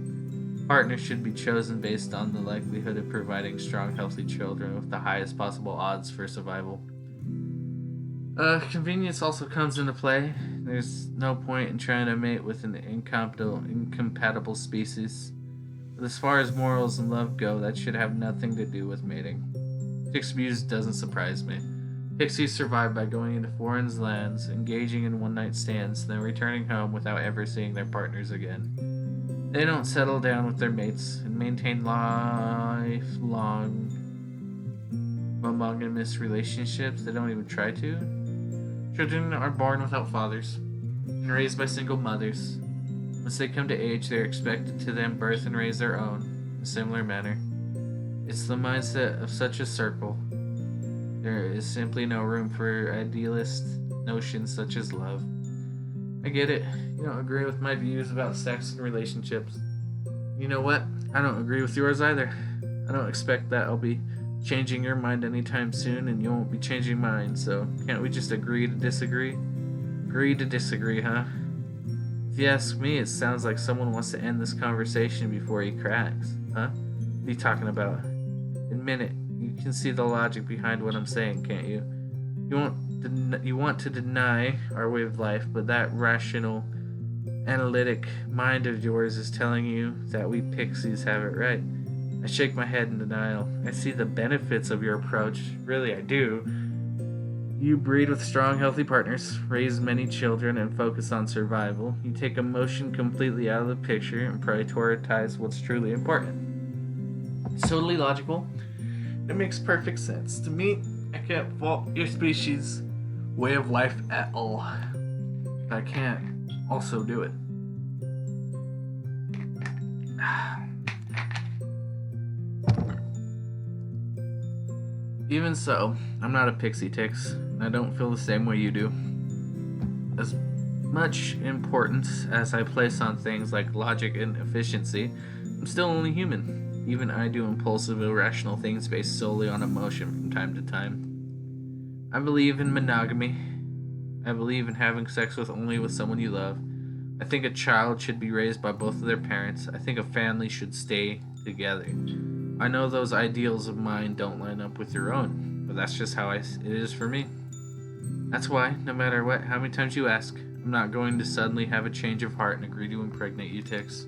Partners should be chosen based on the likelihood of providing strong, healthy children with the highest possible odds for survival. Convenience also comes into play. There's no point in trying to mate with an incompatible species. But as far as morals and love go, that should have nothing to do with mating. TIX views doesn't surprise me. Pixies survive by going into foreign lands, engaging in one-night stands, then returning home without ever seeing their partners again. They don't settle down with their mates and maintain lifelong monogamous relationships. They don't even try to. Children are born without fathers and raised by single mothers. Once they come to age, they are expected to then birth and raise their own in a similar manner. It's the mindset of such a circle. There is simply no room for idealist notions such as love. I get it. You don't agree with my views about sex and relationships. You know what? I don't agree with yours either. I don't expect that I'll be changing your mind anytime soon, and you won't be changing mine, so can't we just agree to disagree? Agree to disagree, huh? If you ask me, it sounds like someone wants to end this conversation before he cracks, huh? What are you talking about? Admit it. You can see the logic behind what I'm saying, can't you? You want to deny our way of life, but that rational, analytic mind of yours is telling you that we pixies have it right. I shake my head in denial. I see the benefits of your approach. Really, I do. You breed with strong, healthy partners, raise many children, and focus on survival. You take emotion completely out of the picture and prioritize what's truly important. It's totally logical. It makes perfect sense. To me, I can't fault your species' way of life at all. I can't also do it. Even so, I'm not a pixie TIX, and I don't feel the same way you do. As much importance as I place on things like logic and efficiency, I'm still only human. Even I do impulsive, irrational things based solely on emotion from time to time. I believe in monogamy. I believe in having sex only with someone you love. I think a child should be raised by both of their parents. I think a family should stay together. I know those ideals of mine don't line up with your own, but that's just how it is for me. That's why, no matter how many times you ask, I'm not going to suddenly have a change of heart and agree to impregnate you, TIX.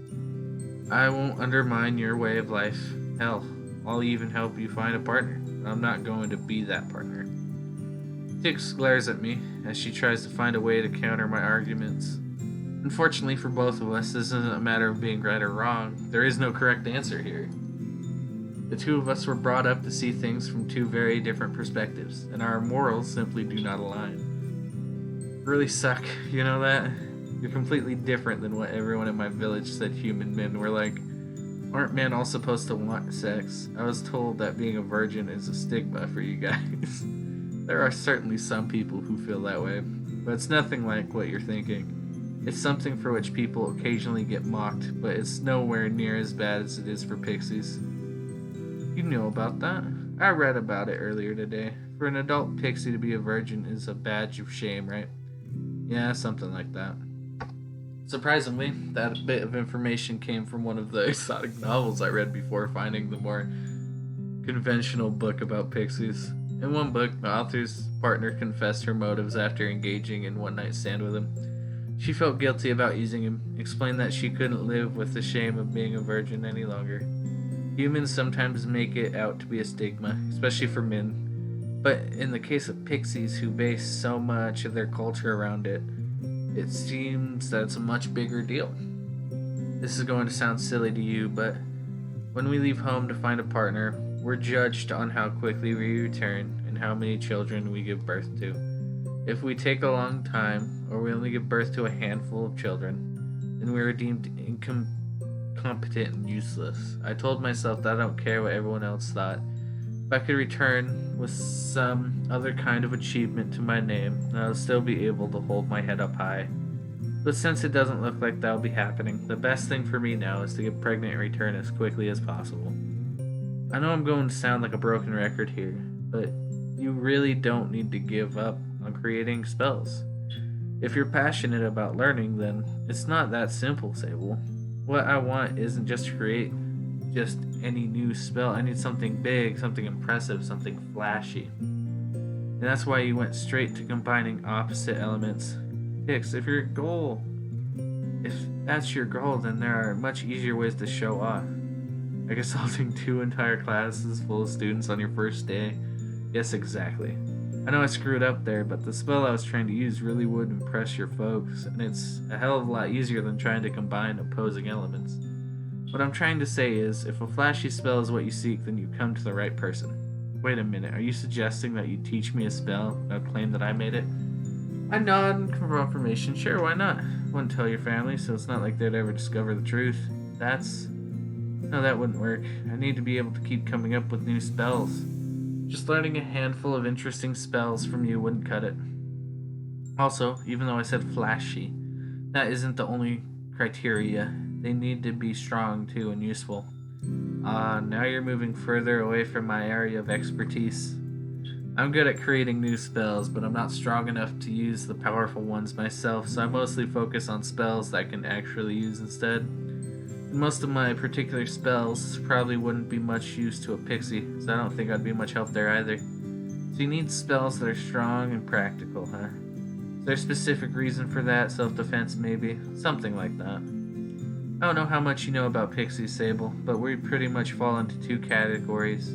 I won't undermine your way of life. Hell, I'll even help you find a partner. I'm not going to be that partner. TIX glares at me as she tries to find a way to counter my arguments. Unfortunately for both of us, this isn't a matter of being right or wrong. There is no correct answer here. The two of us were brought up to see things from two very different perspectives, and our morals simply do not align. Really suck, you know that? You're completely different than what everyone in my village said human men were like. Aren't men all supposed to want sex? I was told that being a virgin is a stigma for you guys. There are certainly some people who feel that way, but it's nothing like what you're thinking. It's something for which people occasionally get mocked, but it's nowhere near as bad as it is for pixies. You know about that. I read about it earlier today. For an adult pixie to be a virgin is a badge of shame, right? Yeah, something like that. Surprisingly, that bit of information came from one of the exotic novels I read before finding the more conventional book about pixies. In one book, the author's partner confessed her motives after engaging in one night stand with him. She felt guilty about using him, explained that she couldn't live with the shame of being a virgin any longer. Humans sometimes make it out to be a stigma, especially for men. But in the case of pixies who base so much of their culture around it, it seems that it's a much bigger deal. This is going to sound silly to you, but when we leave home to find a partner, we're judged on how quickly we return and how many children we give birth to. If we take a long time, or we only give birth to a handful of children, then we are deemed incompetent and useless. I told myself that I don't care what everyone else thought. If I could return with some other kind of achievement to my name, I'll still be able to hold my head up high. But since it doesn't look like that'll be happening, the best thing for me now is to get pregnant and return as quickly as possible. I know I'm going to sound like a broken record here, but you really don't need to give up on creating spells. If you're passionate about learning, then it's not that simple, Sable. What I want isn't just to create just any new spell. I need something big, something impressive, something flashy. And that's why you went straight to combining opposite elements. TIX, if that's your goal, then there are much easier ways to show off. Like assaulting 2 entire classes full of students on your first day. Yes, exactly. I know I screwed up there, but the spell I was trying to use really would impress your folks, and it's a hell of a lot easier than trying to combine opposing elements. What I'm trying to say is, if a flashy spell is what you seek, then you come to the right person. Wait a minute, are you suggesting that you teach me a spell and I'll claim that I made it? I nod in confirmation. Sure, why not? Wouldn't tell your family, so it's not like they'd ever discover the truth. No, that wouldn't work. I need to be able to keep coming up with new spells. Just learning a handful of interesting spells from you wouldn't cut it. Also, even though I said flashy, that isn't the only criteria. They need to be strong too and useful. Now you're moving further away from my area of expertise. I'm good at creating new spells, but I'm not strong enough to use the powerful ones myself, so I mostly focus on spells that I can actually use instead. Most of my particular spells probably wouldn't be much use to a pixie, so I don't think I'd be much help there either. So you need spells that are strong and practical, huh? Is there a specific reason for that? Self-defense, maybe? Something like that. I don't know how much you know about pixies, Sable, but we pretty much fall into two categories.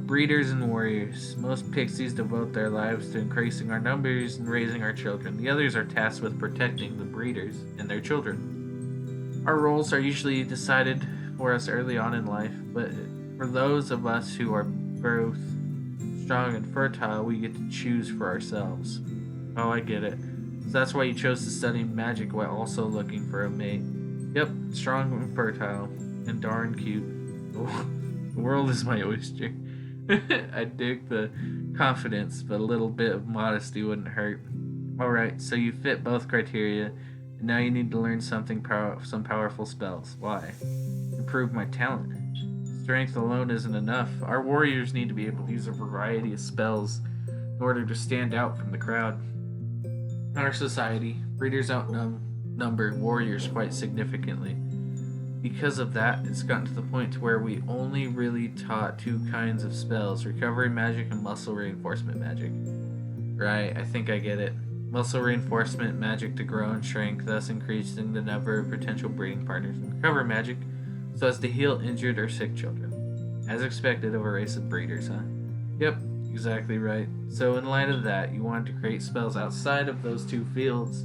Breeders and warriors. Most pixies devote their lives to increasing our numbers and raising our children. The others are tasked with protecting the breeders and their children. Our roles are usually decided for us early on in life, but for those of us who are both strong and fertile, we get to choose for ourselves. Oh, I get it. So that's why you chose to study magic while also looking for a mate. Yep, strong and fertile, and darn cute. The world is my oyster. I dig the confidence, but a little bit of modesty wouldn't hurt. Alright, so you fit both criteria, and now you need to learn some powerful spells. Why? Improve my talent. Strength alone isn't enough. Our warriors need to be able to use a variety of spells in order to stand out from the crowd. In our society, breeders outnumber warriors quite significantly. Because of that, it's gotten to the point to where we only really taught two kinds of spells: recovery magic and muscle reinforcement magic. Right, I think I get it. Muscle reinforcement magic to grow in strength, thus increasing the number of potential breeding partners. And recovery magic so as to heal injured or sick children. As expected of a race of breeders, huh? Yep, exactly right. So in light of that, you wanted to create spells outside of those two fields.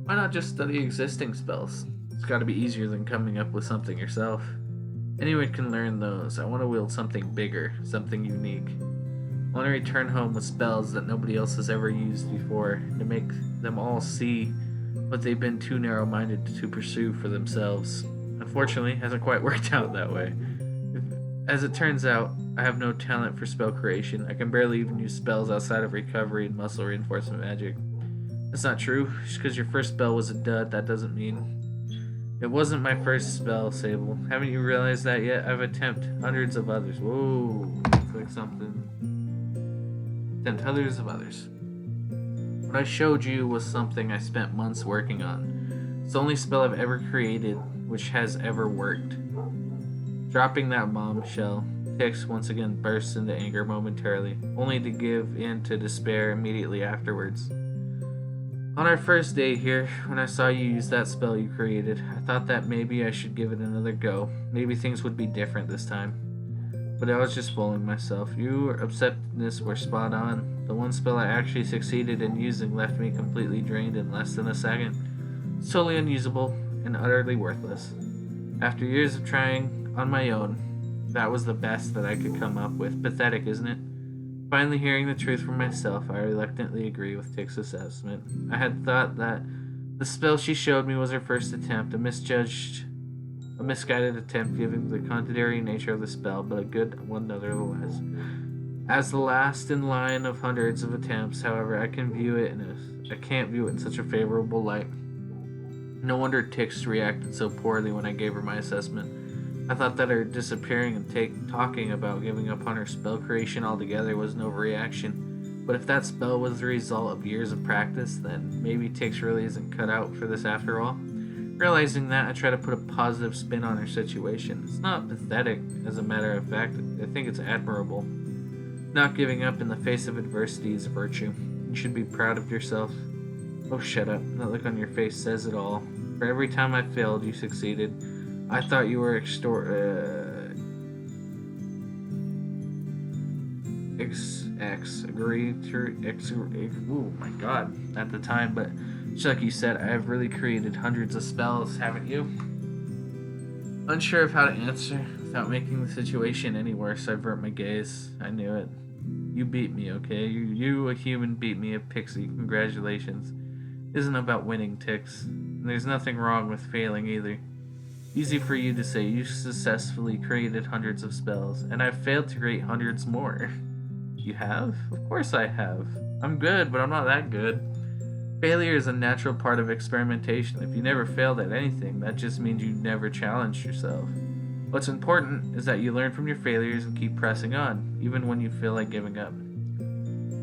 Why not just study existing spells? It's got to be easier than coming up with something yourself. Anyone can learn those. I want to wield something bigger, something unique. I want to return home with spells that nobody else has ever used before, to make them all see what they've been too narrow-minded to pursue for themselves. Unfortunately, it hasn't quite worked out that way. As it turns out, I have no talent for spell creation. I can barely even use spells outside of recovery and muscle reinforcement magic. That's not true. Just because your first spell was a dud, that doesn't mean... It wasn't my first spell, Sable. Haven't you realized that yet? I've attempted hundreds of others. Whoa, click something. Attempted hundreds of others. What I showed you was something I spent months working on. It's the only spell I've ever created which has ever worked. Dropping that bombshell, TIX once again bursts into anger momentarily, only to give in to despair immediately afterwards. On our first day here, when I saw you use that spell you created, I thought that maybe I should give it another go. Maybe things would be different this time. But I was just fooling myself. Your upsetness were spot on. The one spell I actually succeeded in using left me completely drained in less than a second. It's totally unusable and utterly worthless. After years of trying on my own, that was the best that I could come up with. Pathetic, isn't it? Finally hearing the truth for myself, I reluctantly agree with Tix's assessment. I had thought that the spell she showed me was her first attempt, a misguided attempt given the contradictory nature of the spell, but a good one nevertheless. As the last in line of hundreds of attempts, however, I can't view it in such a favorable light. No wonder Tix reacted so poorly when I gave her my assessment. I thought that her disappearing and talking about giving up on her spell creation altogether was an overreaction. But if that spell was the result of years of practice, then maybe Tix really isn't cut out for this after all. Realizing that, I try to put a positive spin on her situation. It's not pathetic, as a matter of fact. I think it's admirable. Not giving up in the face of adversity is a virtue. You should be proud of yourself. Oh, shut up. That look on your face says it all. For every time I failed, you succeeded. I thought you were oh my god, at the time, but just like you said, I have really created hundreds of spells, haven't you? Unsure of how to answer without making the situation any worse, I avert my gaze. I knew it. You beat me, okay? You, a human, beat me, a pixie. Congratulations. It isn't about winning, Tix. And there's nothing wrong with failing either. Easy for you to say. You successfully created hundreds of spells, and I've failed to create hundreds more. You have? Of course I have. I'm good, but I'm not that good. Failure is a natural part of experimentation. If you never failed at anything, that just means you never challenged yourself. What's important is that you learn from your failures and keep pressing on, even when you feel like giving up.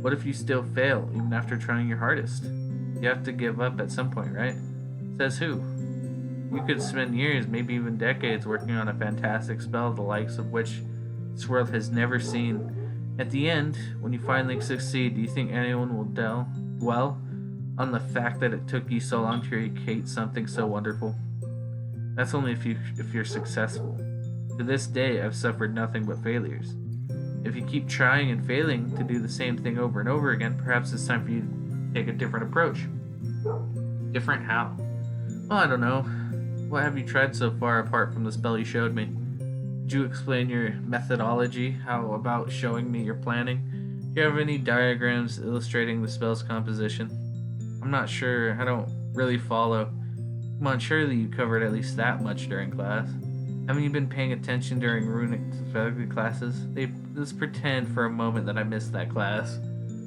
What if you still fail, even after trying your hardest? You have to give up at some point, right? Says who? You could spend years, maybe even decades, working on a fantastic spell the likes of which this world has never seen. At the end, when you finally succeed, do you think anyone will dwell on the fact that it took you so long to create something so wonderful? That's only if you're successful. To this day, I've suffered nothing but failures. If you keep trying and failing to do the same thing over and over again, perhaps it's time for you to take a different approach. Different how? Well, I don't know. What have you tried so far apart from the spell you showed me? Could you explain your methodology? How about showing me your planning? Do you have any diagrams illustrating the spell's composition? I'm not sure. I don't really follow. Come on, surely you covered at least that much during class. Haven't you been paying attention during runic specialty classes? Let's pretend for a moment that I missed that class.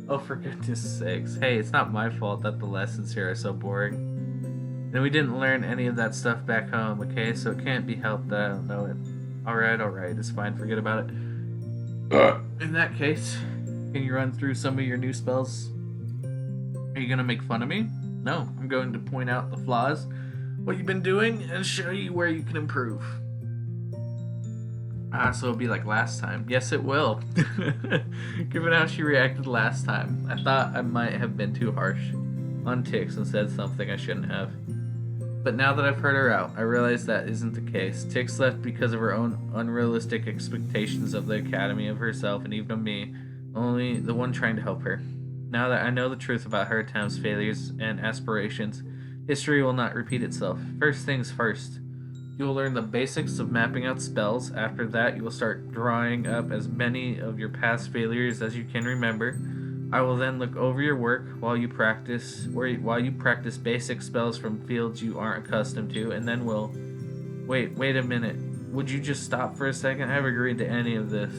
Oh, for goodness sakes. Hey, it's not my fault that the lessons here are so boring. And we didn't learn any of that stuff back home, okay? So it can't be helped that I don't know it. Alright, it's fine, forget about it. In that case, can you run through some of your new spells? Are you gonna make fun of me? No, I'm going to point out the flaws, what you've been doing, and show you where you can improve. So it'll be like last time. Yes, it will. Given how she reacted last time, I thought I might have been too harsh on TIX and said something I shouldn't have. But now that I've heard her out, I realize that isn't the case. TIX left because of her own unrealistic expectations of the Academy, of herself, and even of me, only the one trying to help her. Now that I know the truth about her attempts, failures, and aspirations, history will not repeat itself. First things first. You will learn the basics of mapping out spells. After that, you will start drawing up as many of your past failures as you can remember. I will then look over your work while you practice basic spells from fields you aren't accustomed to, and then we'll... Wait a minute. Would you just stop for a second? I haven't agreed to any of this.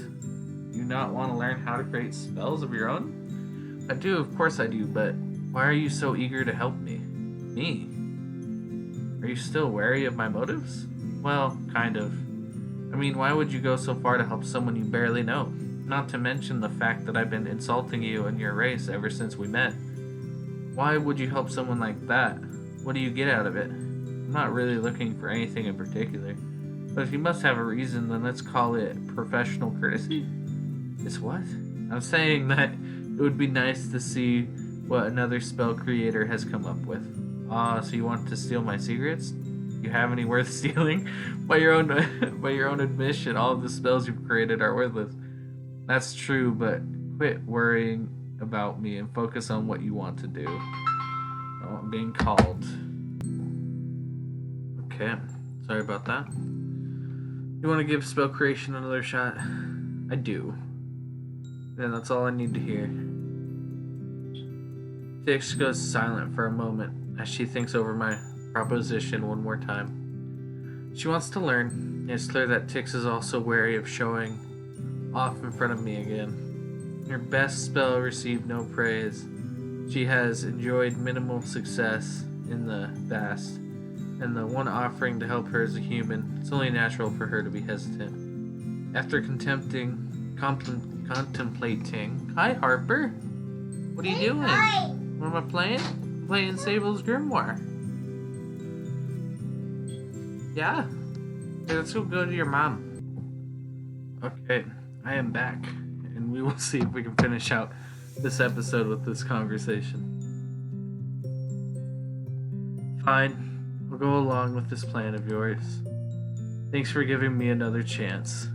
You not want to learn how to create spells of your own? I do, of course I do, but why are you so eager to help me? Me? Are you still wary of my motives? Well, kind of. I mean, why would you go so far to help someone you barely know? Not to mention the fact that I've been insulting you and your race ever since we met. Why would you help someone like that? What do you get out of it? I'm not really looking for anything in particular. But if you must have a reason, then let's call it professional courtesy? It's what? I'm saying that it would be nice to see what another spell creator has come up with. So you want to steal my secrets? You have any worth stealing? By your own admission, all of the spells you've created are worthless. That's true, but quit worrying about me and focus on what you want to do. Oh, I'm being called. Okay, sorry about that. You want to give spell creation another shot? I do. Then that's all I need to hear. TIX goes silent for a moment as she thinks over my proposition one more time. She wants to learn. It's clear that TIX is also wary of showing off in front of me again. Her best spell received no praise. She has enjoyed minimal success in the past, and the one offering to help her as a human, it's only natural for her to be hesitant. After contemplating... Hi, Harper. What are you doing? Hi. What am I playing? Playing Sable's Grimoire. Yeah? Hey, let's go to your mom. Okay, I am back, and we will see if we can finish out this episode with this conversation. Fine, I'll go along with this plan of yours. Thanks for giving me another chance.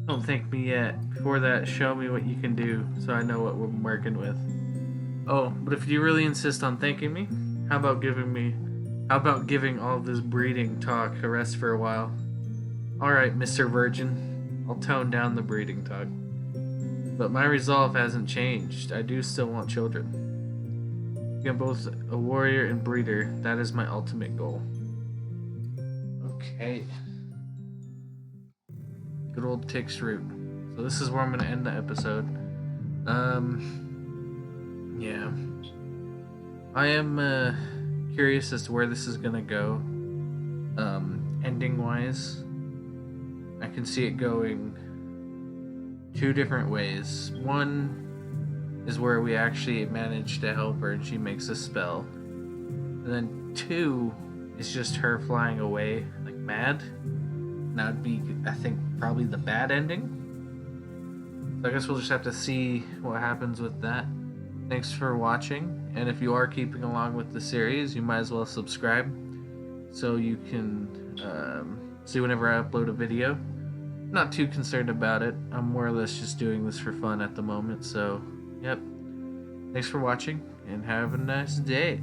Don't thank me yet. Before that, show me what you can do so I know what we're working with. Oh, but if you really insist on thanking me, how about giving all this breeding talk a rest for a while? Alright, Mr. Virgin, I'll tone down the breeding talk. But my resolve hasn't changed. I do still want children. I'm both a warrior and breeder. That is my ultimate goal. Okay. Good old TIX route. So this is where I'm going to end the episode. Yeah. I am curious as to where this is going to go. Ending-wise, I can see it going two different ways. One is where we actually manage to help her and she makes a spell. And then two is just her flying away like mad. And that would be, I think, probably the bad ending. So I guess we'll just have to see what happens with that. Thanks for watching, and if you are keeping along with the series, you might as well subscribe so you can see whenever I upload a video. Not too concerned about it. I'm more or less just doing this for fun at the moment. So, yep. Thanks for watching and have a nice day.